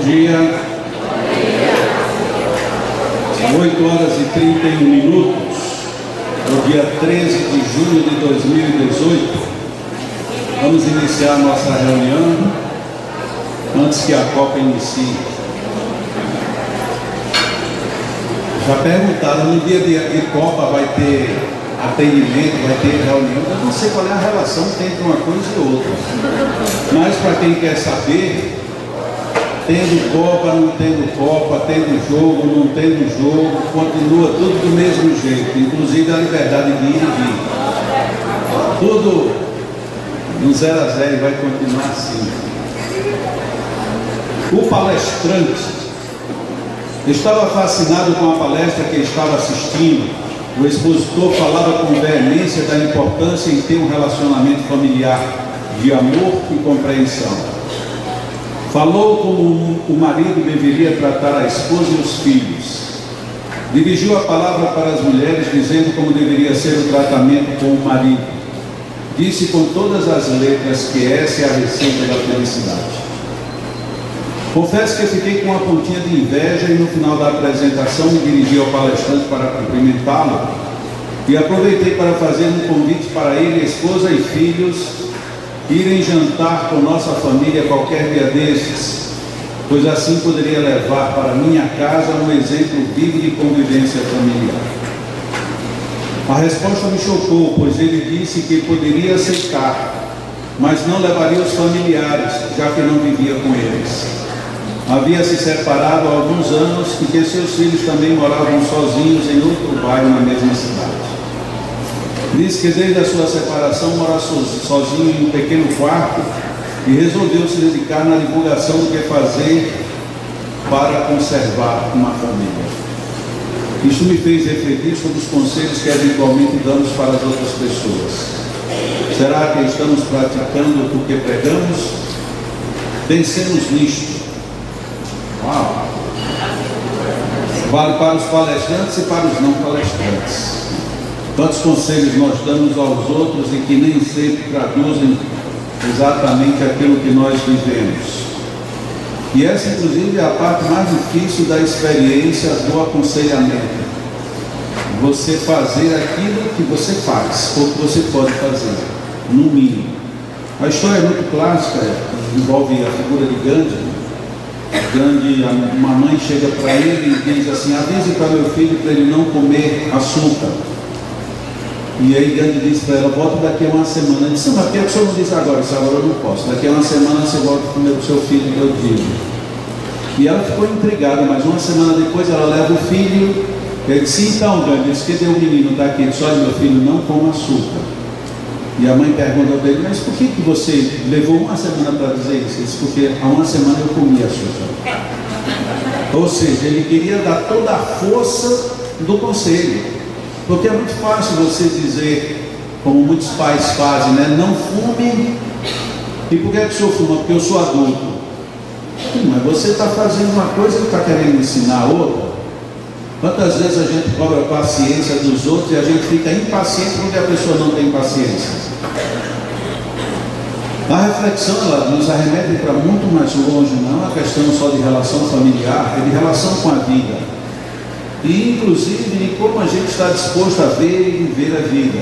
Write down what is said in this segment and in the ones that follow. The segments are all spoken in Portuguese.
dia. 8h31, no dia 13 de junho de 2018. Vamos iniciar nossa reunião antes que a Copa inicie. Já perguntaram, no dia de Copa vai ter atendimento, vai ter reunião. Eu não sei qual é a relação entre uma coisa e outra. Mas para quem quer saber, tendo Copa, não tendo Copa, tendo jogo, não tendo jogo, continua tudo do mesmo jeito, inclusive a liberdade de ir e vir. Tudo no 0 a 0 e vai continuar assim. O palestrante estava fascinado com a palestra que estava assistindo. O expositor falava com veemência da importância em ter um relacionamento familiar de amor e compreensão. Falou como o marido deveria tratar a esposa e os filhos. Dirigiu a palavra para as mulheres, dizendo como deveria ser o tratamento com o marido. Disse com todas as letras que essa é a receita da felicidade. Confesso que fiquei com uma pontinha de inveja e no final da apresentação me dirigi ao palestrante para cumprimentá-lo e aproveitei para fazer um convite para ele, esposa e filhos irem jantar com nossa família qualquer dia desses, pois assim poderia levar para minha casa um exemplo vivo de convivência familiar. A resposta me chocou, pois ele disse que poderia aceitar, mas não levaria os familiares, já que não vivia com eles. Havia se separado há alguns anos e que seus filhos também moravam sozinhos em outro bairro na mesma cidade. Disse que desde a sua separação mora sozinho em um pequeno quarto e resolveu se dedicar na divulgação do que fazer para conservar uma família. Isto me fez refletir sobre os conselhos que eventualmente damos para as outras pessoas. Será que estamos praticando o que pregamos? Pensemos nisto. Uau! Vale para os palestrantes e para os não palestrantes. Quantos conselhos nós damos aos outros e que nem sempre traduzem exatamente aquilo que nós vivemos. E essa, inclusive, é a parte mais difícil da experiência do aconselhamento. Você fazer aquilo que você faz, ou que você pode fazer, no mínimo. A história é muito clássica, envolve a figura de Gandhi. Gandhi, uma mãe chega para ele e diz assim: avise para meu filho para ele não comer açúcar. E aí Gandhi disse para ela: volta daqui a uma semana. Ele disse: mas por que o senhor não diz agora? Disse: agora eu não posso. Daqui a uma semana você volta com o seu filho que eu digo. E ela ficou intrigada, mas uma semana depois ela leva o filho. Ele disse: então Gandhi, disse: cadê o menino? Está aqui. Ele disse: olha, meu filho, não coma açúcar. E a mãe perguntou para ele: mas por que você levou uma semana para dizer isso? Ele disse: porque há uma semana eu comi açúcar. Ou seja, ele queria dar toda a força do conselho. Porque é muito fácil você dizer, como muitos pais fazem, né? Não fume. E por que o senhor fuma? Porque eu sou adulto. Mas você está fazendo uma coisa e está querendo ensinar a outra. Quantas vezes a gente cobra a paciência dos outros e a gente fica impaciente porque a pessoa não tem paciência? A reflexão, ela nos arremete para muito mais longe, não é uma questão só de relação familiar, é de relação com a vida. E inclusive de como a gente está disposto a ver e viver a vida.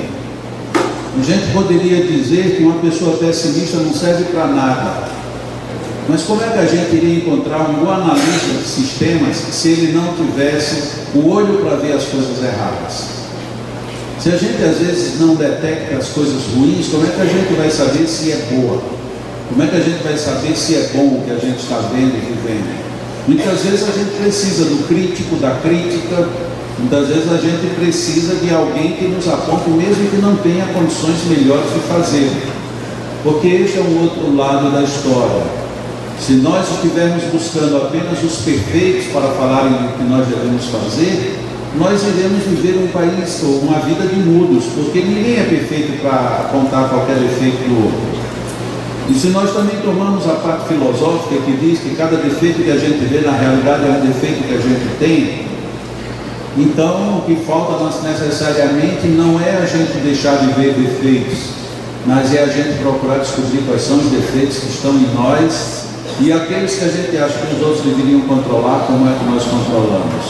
A gente poderia dizer que uma pessoa pessimista não serve para nada. Mas como é que a gente iria encontrar um bom analista de sistemas se ele não tivesse o olho para ver as coisas erradas? Se a gente às vezes não detecta as coisas ruins, como é que a gente vai saber se é boa? Como é que a gente vai saber se é bom o que a gente está vendo e vivendo? Muitas vezes a gente precisa do crítico, da crítica. Muitas vezes a gente precisa de alguém que nos aponte, mesmo que não tenha condições melhores de fazer. Porque esse é um outro lado da história. Se nós estivermos buscando apenas os perfeitos para falarem do que nós devemos fazer, nós iremos viver um país ou uma vida de mudos, porque ninguém é perfeito para apontar qualquer defeito do outro. E se nós também tomamos a parte filosófica que diz que cada defeito que a gente vê na realidade é um defeito que a gente tem, então o que falta necessariamente não é a gente deixar de ver defeitos, mas é a gente procurar descobrir quais são os defeitos que estão em nós E aqueles que a gente acha que os outros deveriam controlar, como é que nós controlamos?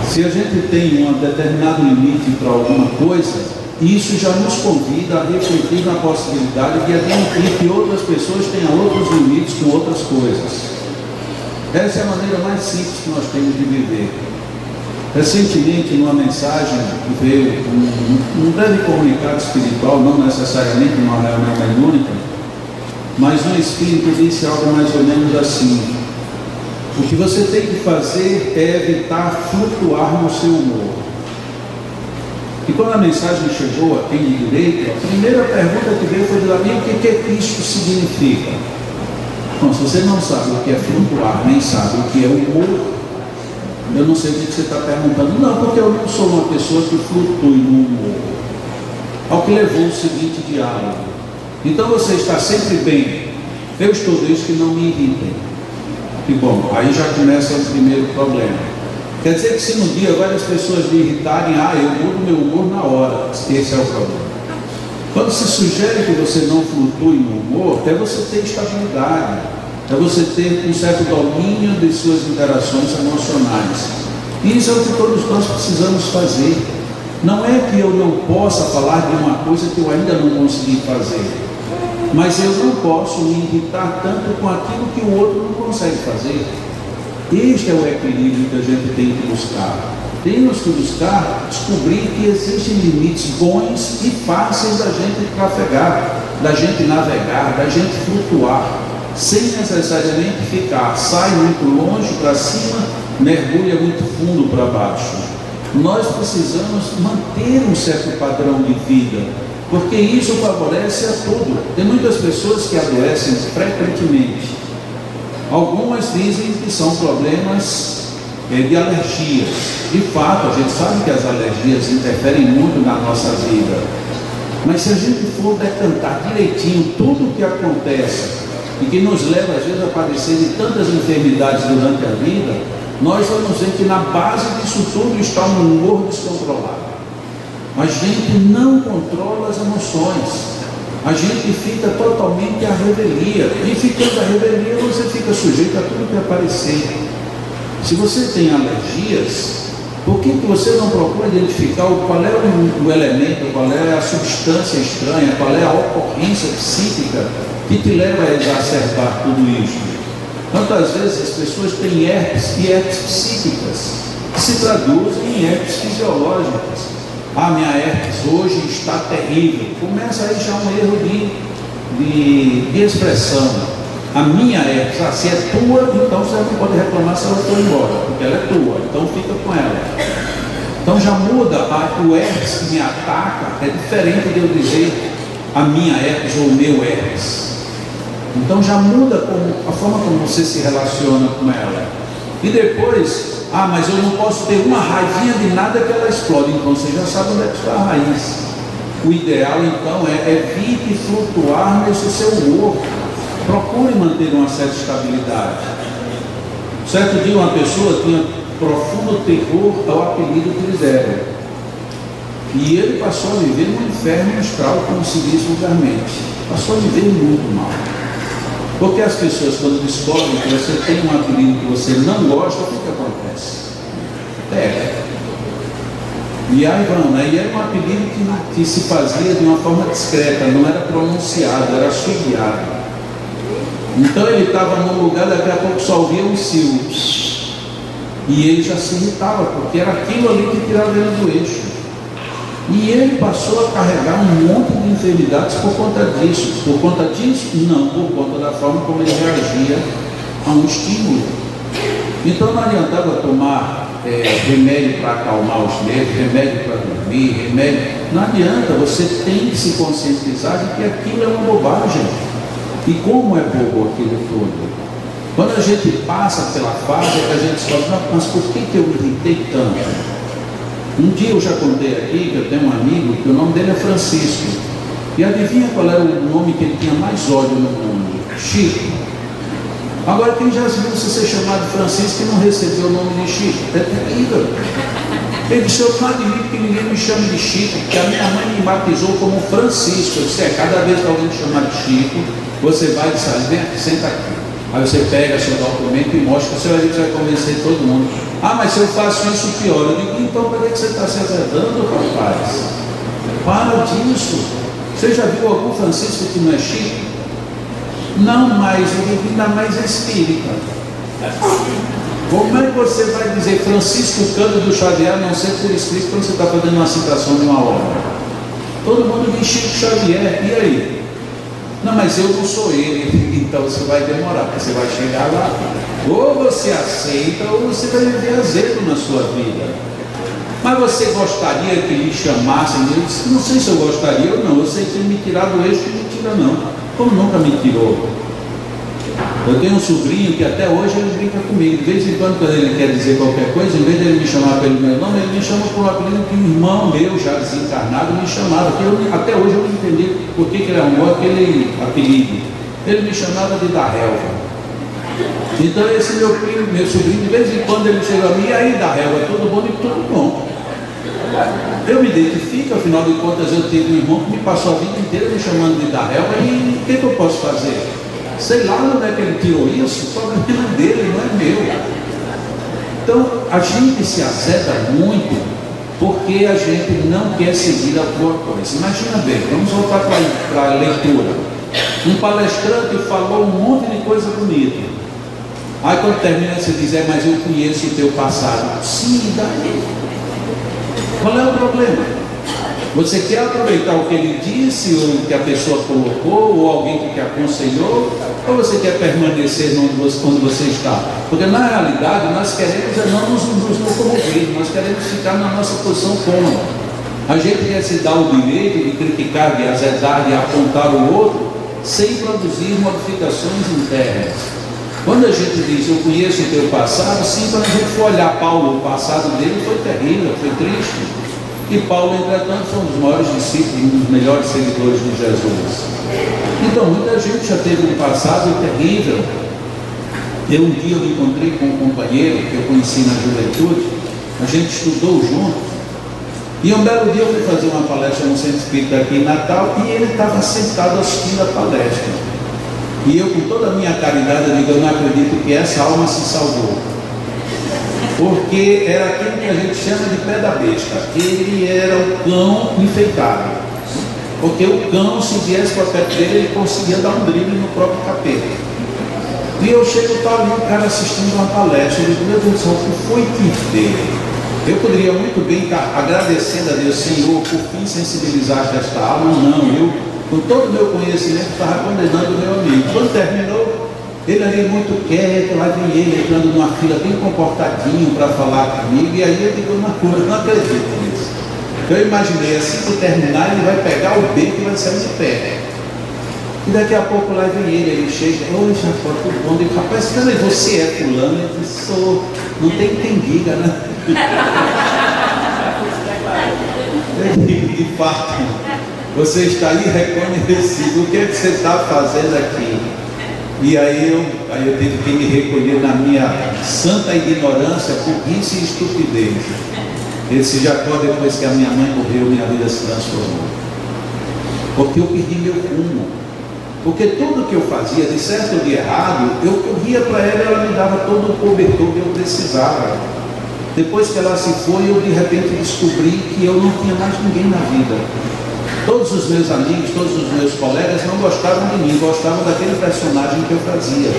Se a gente tem um determinado limite para alguma coisa, isso já nos convida a refletir na possibilidade de admitir que outras pessoas tenham outros limites com outras coisas. Essa é a maneira mais simples que nós temos de viver. Recentemente, numa mensagem que veio um breve comunicado espiritual, não necessariamente numa reunião mediúnica, mas um espírito disse algo mais ou menos assim: o que você tem que fazer é evitar flutuar no seu humor. E quando a mensagem chegou aqui de direito, a primeira pergunta que veio foi do amigo: o que é que isso significa? Bom, se você não sabe o que é flutuar, nem sabe o que é humor, eu não sei o que você está perguntando. Não, porque eu não sou uma pessoa que flutue no humor. Ao que levou o seguinte diálogo: então você está sempre bem, eu estou desde que não me irritem. E bom, aí já começa o primeiro problema. Quer dizer que se no dia várias pessoas me irritarem, eu mudo meu humor na hora. Esse é o problema. Quando se sugere que você não flutue no humor, é você ter estabilidade, é você ter um certo domínio de suas interações emocionais. E isso é o que todos nós precisamos fazer. Não é que eu não possa falar de uma coisa que eu ainda não consegui fazer, mas eu não posso me irritar tanto com aquilo que o outro não consegue fazer. Este é o equilíbrio que a gente tem que buscar. Temos que buscar descobrir que existem limites bons e fáceis da gente trafegar, da gente navegar, da gente flutuar, sem necessariamente ficar, sai muito longe para cima, mergulha muito fundo para baixo. Nós precisamos manter um certo padrão de vida, porque isso favorece a tudo. Tem muitas pessoas que adoecem frequentemente. Algumas dizem que são problemas de alergias. De fato, a gente sabe que as alergias interferem muito na nossa vida. Mas se a gente for decantar direitinho tudo o que acontece e que nos leva às vezes a padecer de tantas enfermidades durante a vida, nós vamos ver que na base disso tudo está um humor descontrolado. A gente não controla as emoções. A gente fica totalmente à revelia. E ficando à revelia, você fica sujeito a tudo que aparecer. Se você tem alergias, por que você não procura identificar qual é o elemento, qual é a substância estranha, qual é a ocorrência psíquica que te leva a exacerbar tudo isso? Quantas vezes as pessoas têm herpes e herpes psíquicas que se traduzem em herpes fisiológicas? Minha herpes hoje está terrível. Começa aí já um erro de expressão. A minha herpes, se é tua, então você não pode reclamar se ela for embora, porque ela é tua, então fica com ela. Então já muda, o herpes que me ataca é diferente de eu dizer a minha herpes ou o meu herpes. Então já muda a forma como você se relaciona com ela. E depois, mas eu não posso ter uma raivinha de nada que ela explode. Então você já sabe onde é que está a raiz. O ideal então é evite flutuar nesse seu humor. Procure manter uma certa estabilidade. Certo dia uma pessoa tinha profundo terror ao apelido que lhe deram. E ele passou a viver no inferno astral, como se diz vulgarmente. Passou a viver muito mal. Porque as pessoas, quando descobrem que você tem um apelido que você não gosta, o que acontece? E aí vão, né? E era um apelido que se fazia de uma forma discreta, não era pronunciado, era assobiado. Então ele estava num lugar, daqui a pouco só ouvia um silvo. E ele já se irritava, porque era aquilo ali que tirava ele do eixo. E ele passou a carregar um monte de enfermidades por conta disso. Por conta disso? Não, por conta da forma como ele reagia a um estímulo. Então não adiantava tomar remédio para acalmar os nervos, remédio para dormir, remédio. Não adianta, você tem que se conscientizar de que aquilo é uma bobagem. E como é bobo aquilo todo? Quando a gente passa pela fase, a gente descobre, mas por que eu me irritei tanto? Um dia eu já contei aqui que eu tenho um amigo que o nome dele é Francisco. E adivinha qual era o nome que ele tinha mais ódio no mundo? Chico. Agora quem já viu você ser chamado Francisco e não recebeu o nome de Chico? É terrível. Ele disse: eu não admito que ninguém me chame de Chico, porque a minha mãe me batizou como Francisco. Eu disse: cada vez que alguém te chamar de Chico, você vai dizer: vem aqui, senta aqui. Aí você pega seu documento e mostra, você vai convencer todo mundo. Ah, mas se eu faço isso, pior. Eu digo: então para que você está se azedando, rapaz? Para disso. Você já viu algum Francisco que não é Chico? Não, mas eu digo: ainda mais espírita. Como é que você vai dizer Francisco Cândido Xavier, a não ser por escrito, quando você está fazendo uma citação de uma obra? Todo mundo diz Chico Xavier, e aí? Não, mas eu não sou ele. Então você vai demorar, porque você vai chegar lá. Ou você aceita, ou você vai viver azedo na sua vida. Mas você gostaria que lhe chamassem? Eu disse: não sei se eu gostaria ou não. Eu sei que me tirar do eixo, não me tira não. Como nunca me tirou. Eu tenho um sobrinho que até hoje ele brinca comigo. De vez em quando ele quer dizer qualquer coisa, em vez de ele me chamar pelo meu nome, ele me chama por um apelido que um irmão meu, já desencarnado, me chamava. Até hoje eu não entendi por que ele arrumou aquele apelido. Ele me chamava de Darrelva. Então esse meu primo, meu sobrinho, de vez em quando ele chega a mim: e aí, Darrelva, tudo bom? E tudo bom. Eu me identifico, afinal de contas eu tive um irmão que me passou a vida inteira me chamando de Darrelva, e o que eu posso fazer? Sei lá onde é que ele tirou isso, o problema dele, não é meu. Então a gente se azeda muito porque a gente não quer seguir a boa coisa. Imagina bem, vamos voltar para a leitura. Um palestrante falou um monte de coisa bonita. Aí quando termina você diz: mas eu conheço o teu passado. Sim, daí. Qual é o problema? Você quer aproveitar o que ele disse, ou o que a pessoa colocou, ou alguém que te aconselhou, ou você quer permanecer onde você está? Porque na realidade nós queremos não nos locomover, nós queremos ficar na nossa posição cômoda. A gente quer se dar o direito de criticar, de azedar, de apontar o outro, sem produzir modificações internas. Quando a gente diz: eu conheço o teu passado, sim, quando a gente for olhar Paulo, o passado dele foi terrível, foi triste. E Paulo, entretanto, foi um dos maiores discípulos, um dos melhores seguidores de Jesus. Então, muita gente já teve um passado terrível. Um dia eu me encontrei com um companheiro que eu conheci na juventude, a gente estudou junto, e um belo dia eu fui fazer uma palestra no Centro Espírita aqui em Natal, e ele estava sentado assistindo a palestra. E eu, com toda a minha caridade, eu digo: eu não acredito que essa alma se salvou. Porque era aquilo que a gente chama de pé da besta. Ele era o cão enfeitado. Porque o cão, se viesse para perto dele, ele conseguia dar um drible no próprio capeta. E eu chego e estava ali, o cara assistindo uma palestra. Eu digo: meu Deus do céu, o que foi que deu? Eu poderia muito bem estar agradecendo a Deus: Senhor, por fim sensibilizaste esta alma. Não, eu, com todo o meu conhecimento, estava condenando o meu amigo. Quando terminou, ele ali muito quieto, lá vem ele entrando numa fila bem comportadinho para falar comigo. E aí eu digo: uma coisa, eu não acredito nisso. Eu imaginei assim que terminar, ele vai pegar o beco e vai sair de pé. E daqui a pouco lá vem ele chega: oi, Jacó, tudo bom? Eu digo: rapaz, peraí, você é fulano? Eu disse: sou. Não tem quem diga, né? Eu digo: de fato, você está irreconhecido. O que é que você está fazendo aqui? E aí eu tive que me recolher na minha santa ignorância, burrice e estupidez. Ele disse: Jacó, depois que a minha mãe morreu, minha vida se transformou. Porque eu perdi meu rumo. Porque tudo que eu fazia, de certo ou de errado, eu corria para ela e ela me dava todo o cobertor que eu precisava. Depois que ela se foi, eu de repente descobri que eu não tinha mais ninguém na vida. Todos os meus amigos, todos os meus colegas não gostavam de mim, gostavam daquele personagem que eu fazia.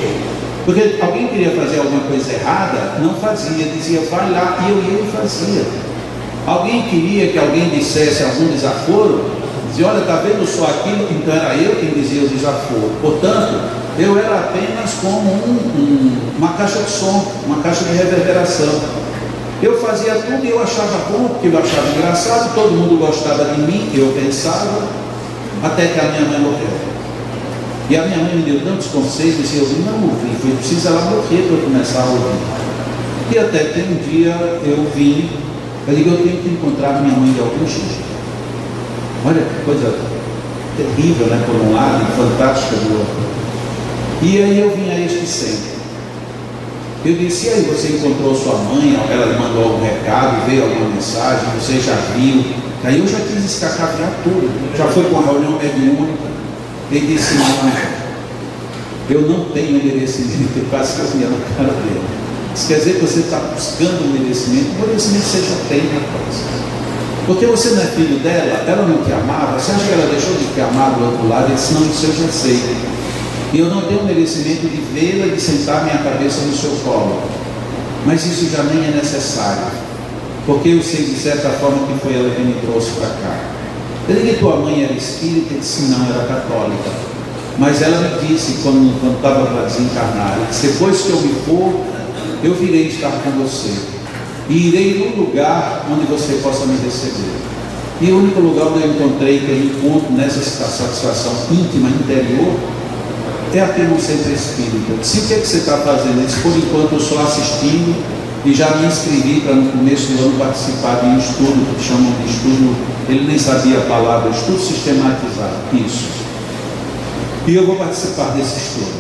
Porque alguém queria fazer alguma coisa errada, não fazia, dizia: vai lá, e eu ia e fazia. Alguém queria que alguém dissesse algum desaforo, dizia: olha, está vendo só aquilo? Então era eu quem dizia o desaforo. Portanto, eu era apenas como uma caixa de som, uma caixa de reverberação. Eu fazia tudo e eu achava bom, porque eu achava engraçado, todo mundo gostava de mim, eu pensava, até que a minha mãe morreu. E a minha mãe me deu tantos conselhos e eu não ouvi, foi preciso ela morrer para eu começar a ouvir. E até que um dia eu vim, eu digo: eu tenho que encontrar minha mãe de algum jeito. Olha que coisa terrível, né, por um lado, e fantástica do outro. E aí eu vim a este centro. Eu disse: e aí, você encontrou sua mãe? Ela lhe mandou algum recado, veio alguma mensagem, você já viu? Aí eu já quis escacaviar tudo, já foi com a reunião mediúnica. Ele disse: não, eu não tenho merecimento. Eu quase que eu via na cara dele. Isso quer dizer que você está buscando um merecimento. O merecimento você já tem, rapaz. Porque você não é filho dela, ela não te amava. Você acha que ela deixou de te amar do outro lado? Ele disse: não, isso eu já sei. E eu não tenho merecimento de vê-la, de sentar minha cabeça no seu colo. Mas isso já nem é necessário. Porque eu sei de certa forma que foi ela que me trouxe para cá. Eu disse: que tua mãe era espírita? Ele disse: não, era católica. Mas ela me disse, quando estava para desencarnar, ela disse: depois que eu me for, eu virei estar com você. E irei num lugar onde você possa me receber. E o único lugar onde eu encontrei, que eu encontro nessa satisfação íntima, interior, é aqui no centro espírita. Eu disse: o que é que você está fazendo? Ele disse: por enquanto eu só assistindo e já me inscrevi para no começo do ano participar de um estudo, que chamam de estudo, ele nem sabia a palavra, estudo sistematizado, isso. E eu vou participar desse estudo.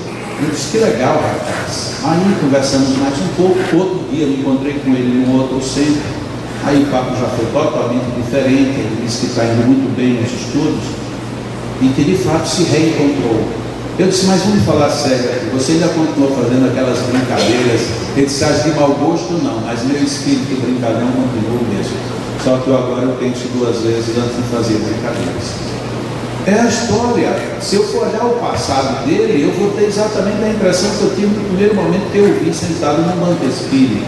Eu disse: que legal, rapaz. Aí conversamos mais um pouco. Outro dia me encontrei com ele num outro centro. Aí o papo já foi totalmente diferente. Ele disse que está indo muito bem nos estudos e que de fato se reencontrou. Eu disse: mas vamos falar sério aqui, você ainda continuou fazendo aquelas brincadeiras? Ele disse: as de mau gosto não, mas meu espírito brincalhão continuou mesmo. Só que agora eu penso duas vezes antes de fazer brincadeiras. É a história. Se eu for olhar o passado dele, eu vou ter exatamente a impressão que eu tive no primeiro momento que eu o vi sentado num banco espírita.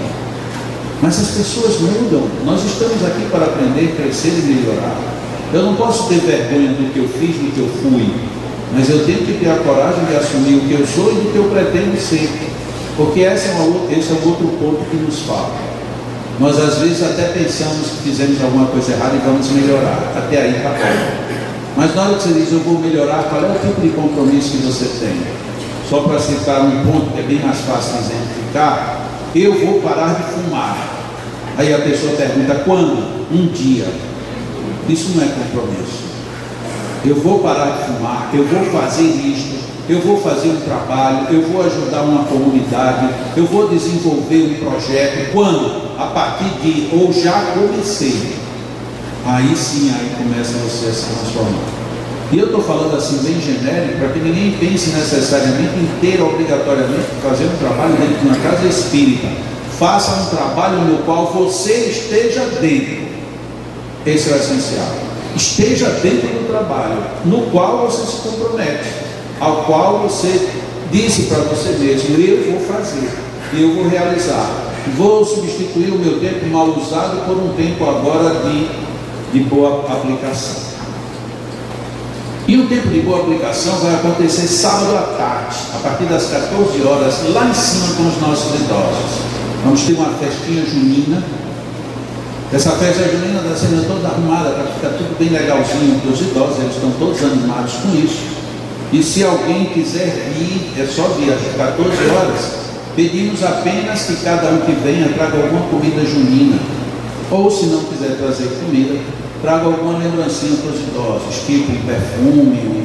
Mas as pessoas mudam. Nós estamos aqui para aprender, crescer e melhorar. Eu não posso ter vergonha do que eu fiz, do que eu fui, mas eu tenho que ter a coragem de assumir o que eu sou e do que eu pretendo ser, porque esse é um outro ponto que nos falta. Nós às vezes até pensamos que fizemos alguma coisa errada e vamos melhorar. Até aí está bom. Mas na hora que você diz: eu vou melhorar, qual é o tipo de compromisso que você tem? Só para citar um ponto que é bem mais fácil de exemplificar: eu vou parar de fumar. Aí a pessoa pergunta: quando? Um dia. Isso não é compromisso. Eu vou parar de fumar, eu vou fazer isto, eu vou fazer um trabalho, eu vou ajudar uma comunidade, eu vou desenvolver um projeto. Quando? A partir de, ou já comecei. Aí sim, aí começa você a se transformar. E eu estou falando assim bem genérico, para que ninguém pense necessariamente em ter obrigatoriamente que fazer um trabalho dentro de uma casa espírita. Faça um trabalho no qual você esteja dentro. Esse é o essencial. Esteja dentro do trabalho no qual você se compromete, ao qual você disse para você mesmo: eu vou fazer, eu vou realizar, vou substituir o meu tempo mal usado por um tempo agora de boa aplicação. E o tempo de boa aplicação vai acontecer sábado à tarde, a partir das 14 horas, lá em cima com os nossos idosos. Vamos ter uma festinha junina. Essa festa junina está sendo toda arrumada para ficar tudo bem legalzinho para os idosos, eles estão todos animados com isso. E se alguém quiser vir, é só vir às 14 horas. Pedimos apenas que cada um que venha traga alguma comida junina. Ou se não quiser trazer comida, traga alguma lembrancinha para os idosos, tipo um perfume,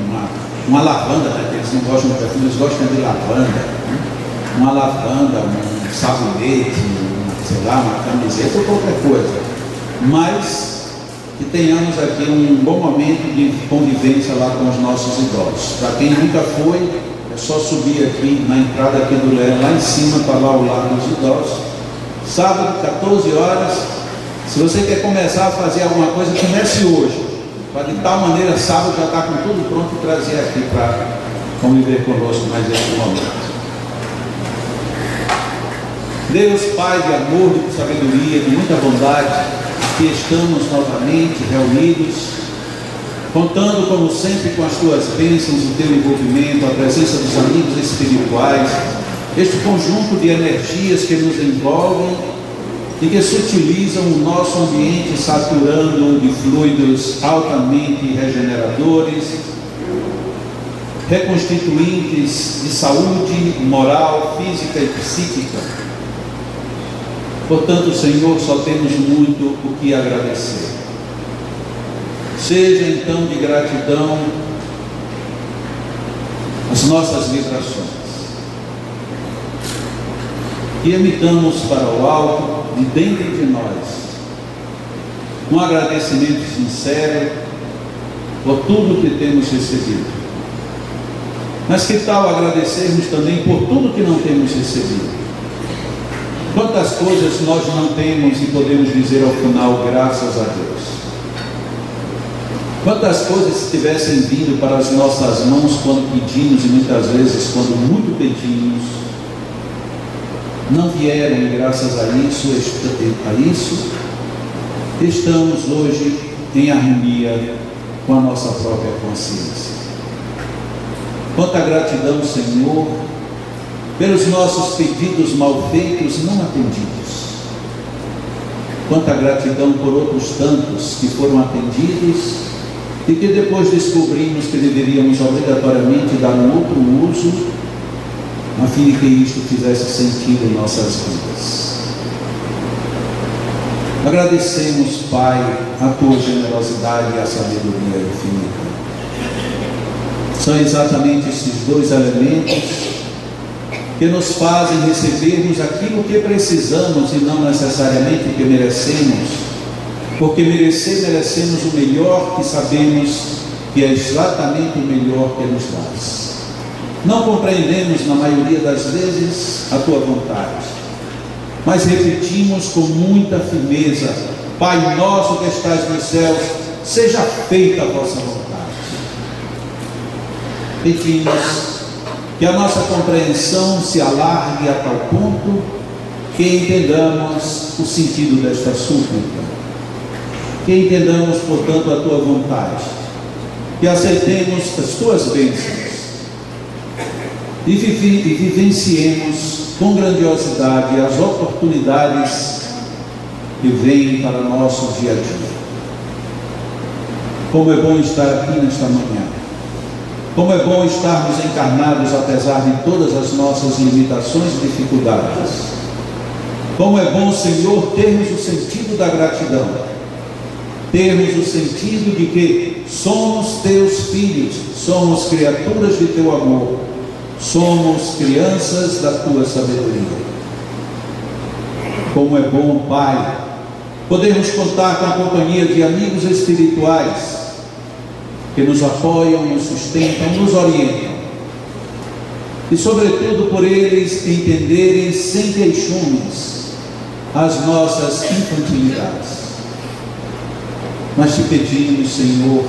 uma lavanda, né? Eles não gostam de perfume, eles gostam de lavanda. Uma lavanda, um sabonete, sei lá, uma camiseta ou qualquer coisa. Mas que tenhamos aqui um bom momento de convivência lá com os nossos idosos. Para quem nunca foi, é só subir aqui na entrada aqui do Leão, lá em cima, para lá ao lado dos idosos. Sábado, 14 horas. Se você quer começar a fazer alguma coisa, comece hoje. Para de tal maneira, sábado já está com tudo pronto e trazer aqui para conviver conosco mais esse momento. Deus, Pai de amor, de sabedoria, de muita bondade, aqui estamos novamente reunidos, contando como sempre com as tuas bênçãos, o teu envolvimento, a presença dos amigos espirituais, este conjunto de energias que nos envolvem e que sutilizam o nosso ambiente, saturando de fluidos altamente regeneradores, reconstituintes de saúde moral, física e psíquica. Portanto, Senhor, só temos muito o que agradecer. Seja então de gratidão as nossas vibrações. que emitamos para o alto, de dentro de nós, um agradecimento sincero por tudo que temos recebido. Mas que tal agradecermos também por tudo que não temos recebido? Quantas coisas nós não temos e podemos dizer ao final, graças a Deus? Quantas coisas se tivessem vindo para as nossas mãos quando pedimos, e muitas vezes quando muito pedimos, não vieram, e graças a isso estamos hoje em harmonia com a nossa própria consciência. Quanta gratidão, Senhor, pelos nossos pedidos mal feitos não atendidos. Quanta gratidão por outros tantos que foram atendidos e que depois descobrimos que deveríamos obrigatoriamente dar um outro uso, a fim de que isto fizesse sentido em nossas vidas. Agradecemos, Pai, a Tua generosidade e a sabedoria infinita. São exatamente esses dois elementos que nos fazem recebermos aquilo que precisamos e não necessariamente o que merecemos, porque merecemos o melhor que sabemos que é exatamente o melhor que nos dás. Não compreendemos na maioria das vezes a Tua vontade, mas repetimos com muita firmeza: Pai nosso que estás nos céus, seja feita a vossa vontade. Pedimos que a nossa compreensão se alargue a tal ponto que entendamos o sentido desta súplica, que entendamos, portanto, a Tua vontade, que aceitemos as Tuas bênçãos e vivenciemos com grandiosidade as oportunidades que vêm para o nosso dia a dia. Como é bom estar aqui nesta manhã. Como é bom estarmos encarnados apesar de todas as nossas limitações e dificuldades. Como é bom, Senhor, termos o sentido da gratidão, termos o sentido de que somos Teus filhos, somos criaturas de Teu amor, somos crianças da Tua sabedoria. Como é bom, Pai, podermos contar com a companhia de amigos espirituais que nos apoiam, nos sustentam, nos orientam, e sobretudo por eles entenderem sem queixumes as nossas infantilidades. Mas Te pedimos, Senhor,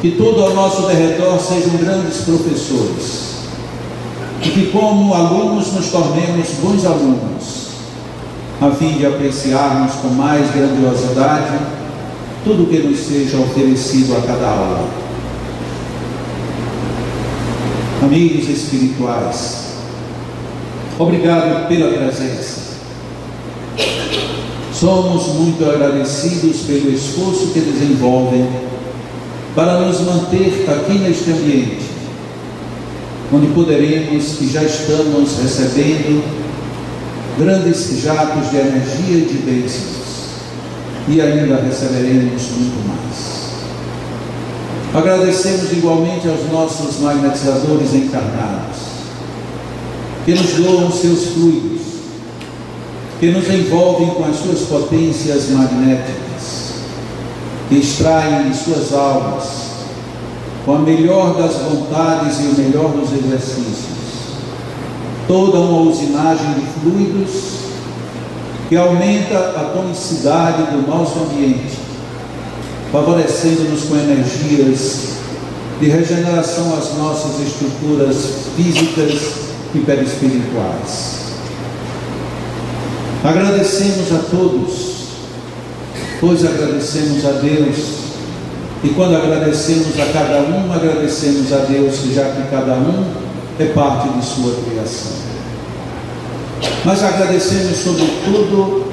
que tudo ao nosso derredor sejam grandes professores, e que como alunos nos tornemos bons alunos, a fim de apreciarmos com mais grandiosidade tudo que nos seja oferecido a cada aula. Amigos espirituais, obrigado pela presença. Somos muito agradecidos pelo esforço que desenvolvem para nos manter aqui neste ambiente, onde poderemos e já estamos recebendo grandes jatos de energia e de bênçãos, e ainda receberemos muito mais. Agradecemos igualmente aos nossos magnetizadores encarnados, que nos doam seus fluidos, que nos envolvem com as suas potências magnéticas, que extraem de suas almas, com a melhor das vontades e o melhor dos exercícios, toda uma usinagem de fluidos que aumenta a tonicidade do nosso ambiente, favorecendo-nos com energias de regeneração às nossas estruturas físicas e perispirituais. Agradecemos a todos, pois agradecemos a Deus, e quando agradecemos a cada um, agradecemos a Deus, já que cada um é parte de sua criação. Mas agradecemos sobretudo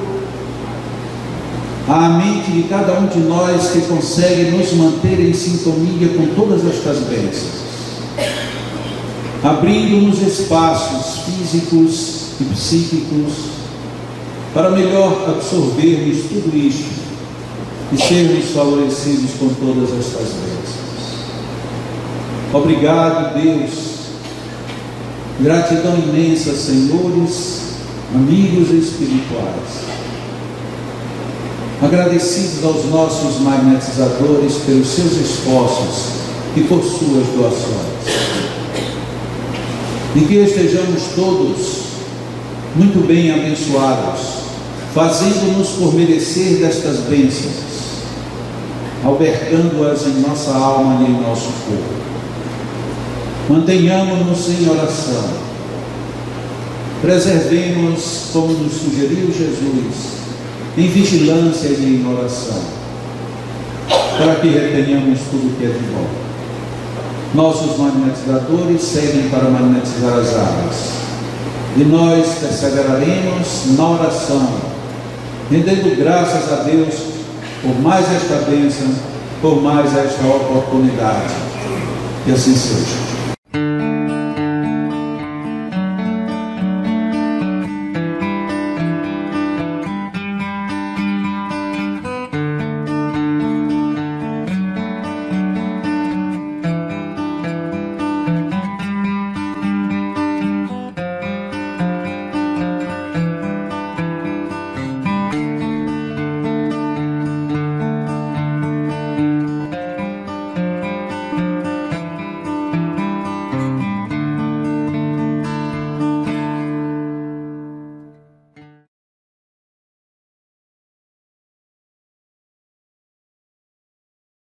à mente de cada um de nós que consegue nos manter em sintonia com todas estas bênçãos, abrindo-nos espaços físicos e psíquicos para melhor absorvermos tudo isto e sermos favorecidos com todas estas bênçãos. Obrigado, Deus. Gratidão imensa, senhores, amigos espirituais, agradecidos aos nossos magnetizadores pelos seus esforços e por suas doações, e que estejamos todos muito bem abençoados, fazendo-nos por merecer destas bênçãos, albergando-as em nossa alma e em nosso corpo. Mantenhamos-nos em oração, preservemos, como nos sugeriu Jesus, em vigilância e em oração, para que retenhamos tudo que é de bom. Nossos magnetizadores seguem para magnetizar as águas, e nós perseveraremos na oração, rendendo graças a Deus por mais esta bênção, por mais esta oportunidade. Que assim seja.